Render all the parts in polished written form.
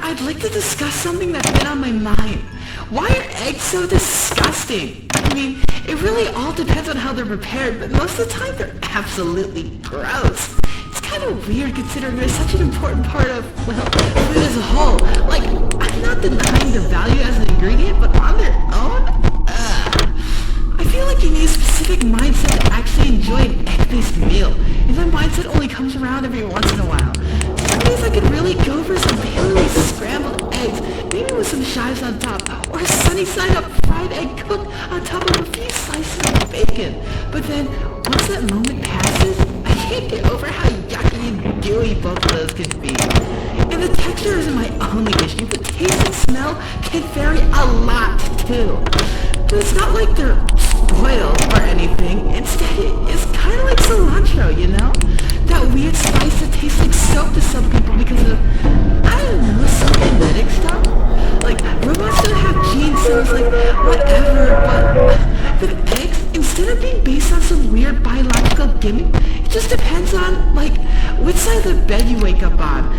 I'd like to discuss something that's been on my mind. Why are eggs so disgusting? I mean, it really all depends on how they're prepared, but most of the time they're absolutely gross. It's kind of weird considering they're such an important part of, well, food as a whole. Like, I'm not denying their value as an ingredient, but on their own? I feel like you need a specific mindset to actually enjoy an egg-based meal, and that mindset only comes around every once in a while. Some days I could really go for some paleo scrambled eggs, maybe with some chives on top, or a sunny-side-up fried egg cooked on top of a few slices of bacon. But then, once that moment passes, I can't get over how yucky and gooey both of those can be. And the texture isn't my only issue, but taste and smell can vary a lot, too. But it's not like they're spoiled or anything. Instead, it's kind of like cilantro, you know? That weird spice that tastes like soap to some people. side of the bed you wake up on.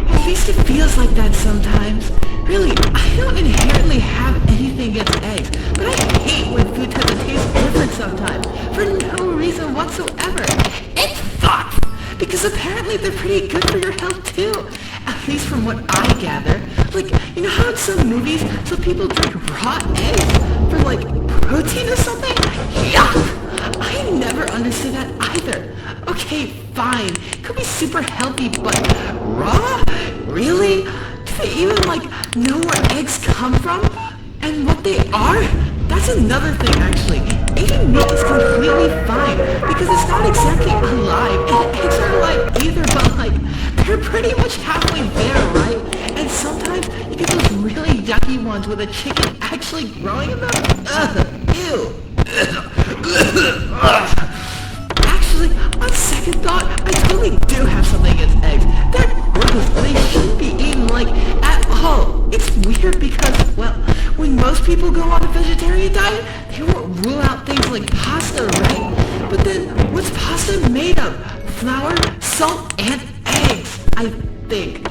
At least it feels like that sometimes. Really, I don't inherently have anything against eggs, but I hate when food tends to taste different sometimes, for no reason whatsoever. It sucks! Because apparently they're pretty good for your health too. At least from what I gather. Like, you know how in some movies, some people drink raw eggs for like protein or something? Yuck! I never understood that either. Okay, fine. Could be super healthy, but raw? Really? Do they even like know where eggs come from? And what they are? That's another thing actually. Eating meat is completely fine because it's not exactly alive and eggs aren't alive either, but like they're pretty much halfway there, right? And sometimes you get those really yucky ones with a chicken actually growing in them. Ugh, ew. Actually, on second thought, I totally do have something against eggs. They're gross and they shouldn't be eaten like at all. It's weird because, well, when most people go on a vegetarian diet, they won't rule out things like pasta, right? But then, what's pasta made of? Flour, salt, and eggs, I think.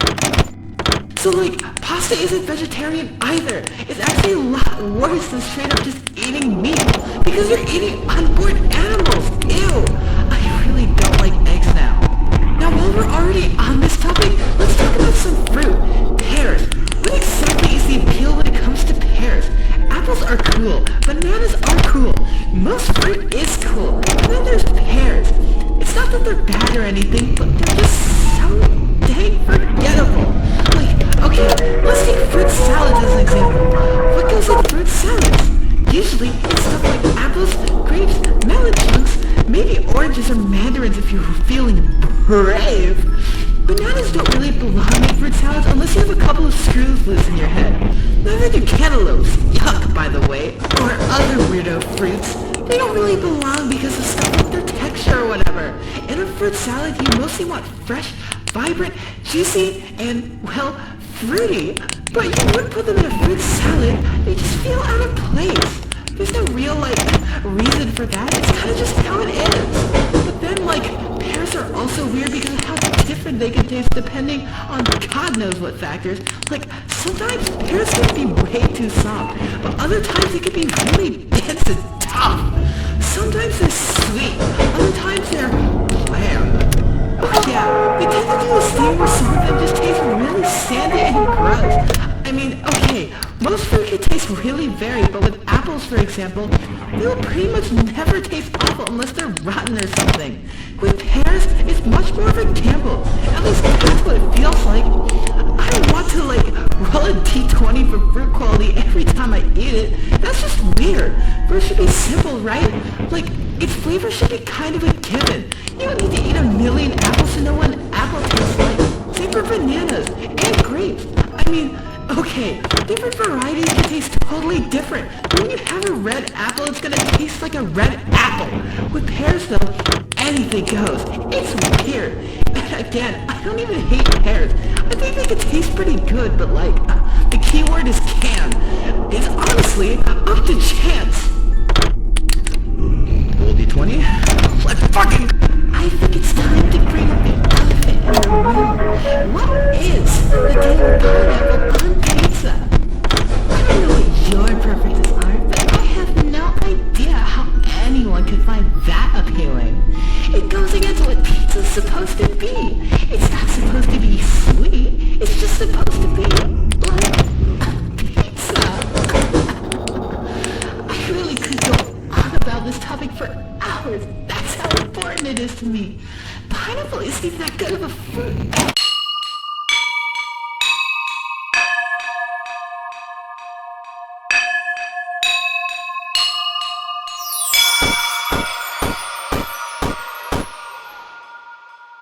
So like, pasta isn't vegetarian either. It's actually a lot worse than straight up just eating meat. Because you're eating unborn animals. Ew. I really don't like eggs now. Now while we're already on this topic, let's talk about some fruit. Pears. What exactly is the appeal when it comes to pears? Apples are cool. Bananas are cool. Most fruit is cool. And then there's pears. It's not that they're bad or anything, but they're just so dang forgettable. Okay, let's take fruit salads as an example. What goes in fruit salads? Usually, it's stuff like apples, grapes, melon chunks, maybe oranges or mandarins if you're feeling brave. Bananas don't really belong in fruit salads unless you have a couple of screws loose in your head. Neither do cantaloupes, yuck by the way, or other weirdo fruits. They don't really belong because of stuff like their texture or whatever. In a fruit salad, you mostly want fresh, vibrant, juicy, and, well, fruity, but you would put them in a fruit salad, they just feel out of place. There's no real, like, reason for that, it's kind of just how it is. But then, like, pears are also weird because of how different they can taste depending on God knows what factors. Like, sometimes pears can be way too soft, but other times they can be really dense and tough. Sometimes they're sweet, other times they're bland. Oh yeah, they tend to do this thing where some of them just taste really sandy and gross. I mean, okay, most fruit can taste really varied, but with apples, for example, they'll pretty much never taste awful unless they're rotten or something. With pears, it's much more of a gamble. At least that's what it feels like. I don't want to, like, roll a D20 for fruit quality every time I eat it. That's just weird. Fruit should be simple, right? Like, its flavor should be kind of a given. You don't need to eat a million apples to know what an apple tastes like. Same for bananas and grapes. I mean, okay, different varieties can taste totally different. But when you have a red apple, it's gonna taste like a red apple. With pears though, anything goes. It's weird. And again, I don't even hate pears. I think they can taste pretty good, but like, the key word is can. It's honestly up to chance. Roll D20. Let's fucking... I think it's time to bring up the elephant in the room. What is the daily pineapple on pizza? I don't know what your preferences are, but I have no idea how anyone could find that appealing. It goes against what pizza's supposed to be. It's not supposed to be sweet. It's just supposed to be like pizza. I really could go on about this topic for hours. That's how important it is to me. Pineapple isn't even that good of a fruit.